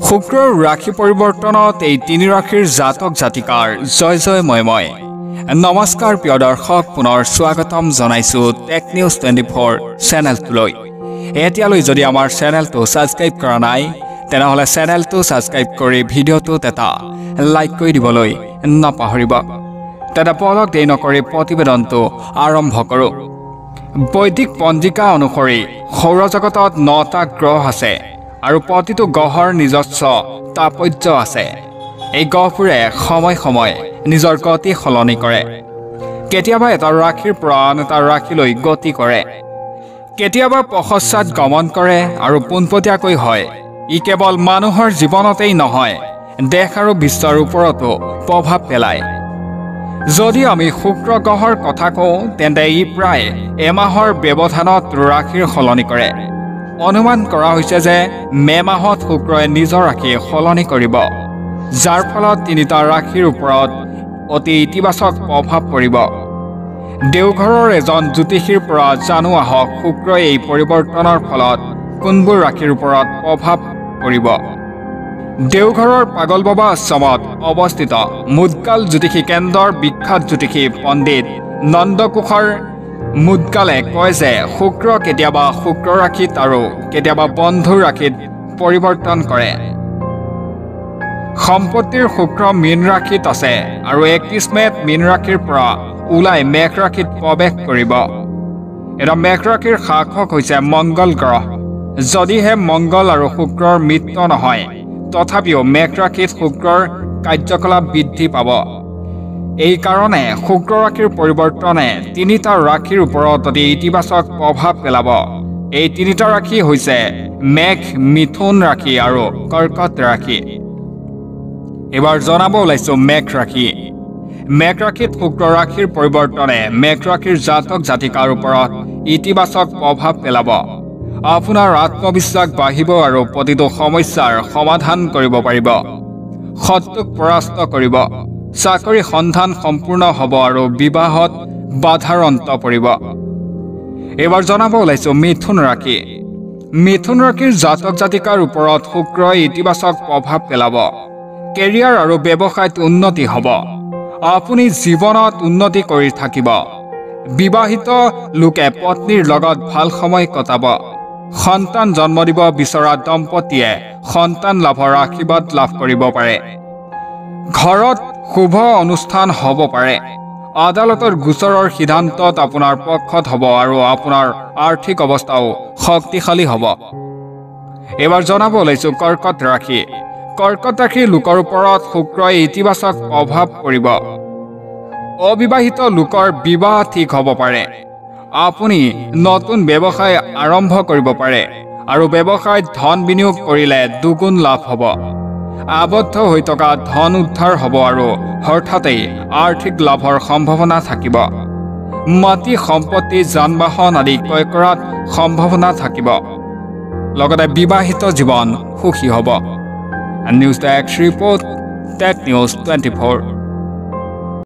শুক্ৰৰ ৰাশি পৰিৱৰ্তনত এই তিনি ৰাশিৰ জাতক জাতিকাৰ জয় জয় ময় নমস্কাৰ প্ৰিয় দৰ্শক পুনৰ স্বাগতম জনাইছো টেক নিউজ 24 চেনেলটোলৈ এতিয়ালৈ যদি আমাৰ চেনেলটো সাবস্ক্ৰাইব কৰা নাই তেনেহলে চেনেলটো সাবস্ক্ৰাইব কৰি ভিডিঅ'টোত এটা লাইক কৰি দিবলৈ নাপাহৰিব তেনে পলক দেৰি নকৰি প্ৰতিবেদনটো আৰম্ভ কৰো বৈদিক পঞ্জিকা অনুসৰি সৌৰজগতত 9টা গ্ৰহ আছে আৰু প্ৰতিটো গ্ৰহৰ নিজস্ব তাপৰ্য আছে এই গ্ৰহবোৰে সময় সময় নিজৰ গতি সলনি কৰে কেতিয়াবা এটা ৰাশিৰ পৰা আন এটা ৰাশিলৈ গতি কৰে কেতিয়াবা পশ্চাৎ গমন কৰে আৰু পোনপটীয়াকৈ হয় ই কেৱল মানুহৰ জীৱনতেই নহয় দেশ আৰু বিশ্বৰ ওপৰতো প্ৰভাৱ পেলায় যদি আমি শুক্ৰ গ্ৰহৰ কথা কওঁ তেন্তে ই প্ৰায় এমাহৰ ব্যৱধানত ৰাশিৰ সলনি কৰে অনুমান কৰা হৈছে যে মে মাহত শুক্ৰই নিজৰ ৰাশি সলনি কৰিব যাৰ ফলত তিনিটা ৰাশিৰ ওপৰত অতি ইতিবাচক প্ৰভাৱ পৰিব দেওঘৰৰ এজন জ্যোতিষীৰ পৰা জানো আহক শুক্ৰই এই পৰিৱৰ্তনৰ ফলত কোনবোৰ ৰাশিৰ ওপৰত প্ৰভাৱ পৰিব দেওঘৰৰ পাগল বাবা আশ্ৰমত অৱস্থিত মুদগাল জ্যোতিষী কেন্দ্ৰৰ বিখ্যাত জ্যোতিষী পণ্ডিত নন্দকুশৰ মুদগালে কয় যে শুক্ৰ কেতিয়াবা শুক্ৰ ৰাশিত আৰু কেতিয়াবা বন্ধু ৰাশিত পৰিৱৰ্তন কৰে সম্পত্তিৰ শুক্ৰ মীন ৰাশিত আছে আৰু 31 মেত মীন ৰাশিৰ পৰা ওলাই মেঘ ৰাশিত প্ৰৱেশ কৰিব এটা মেঘ ৰাশিৰ শাসক হৈছে মংগল গ্ৰহ যদিহে মংগল আৰু শুক্ৰৰ মিত্ৰ নহয় তথাপিও মেঘ ৰাশিত শুক্ৰৰ কাৰ্যকলাপ বৃদ্ধি পাব এই কাৰণে শুক্ৰ ৰাশিৰ পৰিৱৰ্তনে তিনিটা ৰাশিৰ ওপৰত অতি ইতিবাচক প্ৰভাৱ পেলাব এই তিনিটা ৰাশি হৈছে মেঘ মিথুন ৰাশি আৰু কৰ্কট ৰাশি এবাৰ জনাব ওলাইছো মেঘ ৰাশি শুক্ৰ ৰাশিৰ পৰিৱৰ্তনে মেঘ ৰাশিৰ জাতক জাতিকাৰ ওপৰত ইতিবাচক প্ৰভাৱ পেলাব আপোনাৰ আত্মবিশ্বাস বাঢ়িব আৰু প্ৰতিটো সমস্যাৰ সমাধান কৰিব পাৰিব শত্ৰুক পৰাস্ত কৰিব চাকৰি সন্ধান সম্পূৰ্ণ হ'ব আৰু বিবাহত বাধাৰ অন্ত পৰিব এবাৰ জনাব ওলাইছো মিথুন ৰাশিৰ জাতক জাতিকাৰ ওপৰত শুক্ৰই ইতিবাচক প্ৰভাৱ পেলাব কেৰিয়াৰ আৰু ব্যৱসায়ত উন্নতি হ'ব আপুনি জীৱনত উন্নতি কৰি থাকিব বিবাহিত লোকে পত্নীৰ লগত ভাল সময় কটাব সন্তান জন্ম দিব বিচৰা দম্পতীয়ে সন্তান লাভৰ আশীৰ্বাদ লাভ কৰিব পাৰে ঘৰত শুভ অনুষ্ঠান হ'ব পাৰে আদালতৰ গোচৰৰ সিদ্ধান্তত আপোনাৰ পক্ষত হ'ব আৰু আপোনাৰ আৰ্থিক অৱস্থাও শক্তিশালী হ'ব এবাৰ জনাব ওলাইছো কৰ্কট ৰাশিৰ লোকৰ ওপৰত শুক্ৰই ইতিবাচক প্ৰভাৱ পৰিব অবিবাহিত লোকৰ বিবাহ ঠিক হ'ব পাৰে আপুনি নতুন ব্যৱসায় আৰম্ভ কৰিব পাৰে আৰু ব্যৱসায়ত ধন বিনিয়োগ কৰিলে দুগুণ লাভ হ'ব আবদ্ধ হৈ থকা ধন উদ্ধাৰ হ'ব আৰু হঠাতেই আৰ্থিক লাভৰ সম্ভাৱনা থাকিব মাটি সম্পত্তি যান বাহন আদি ক্ৰয় কৰাত সম্ভাৱনা থাকিব লগতে বিবাহিত জীৱন সুখী হ'ব news desk report tech news 24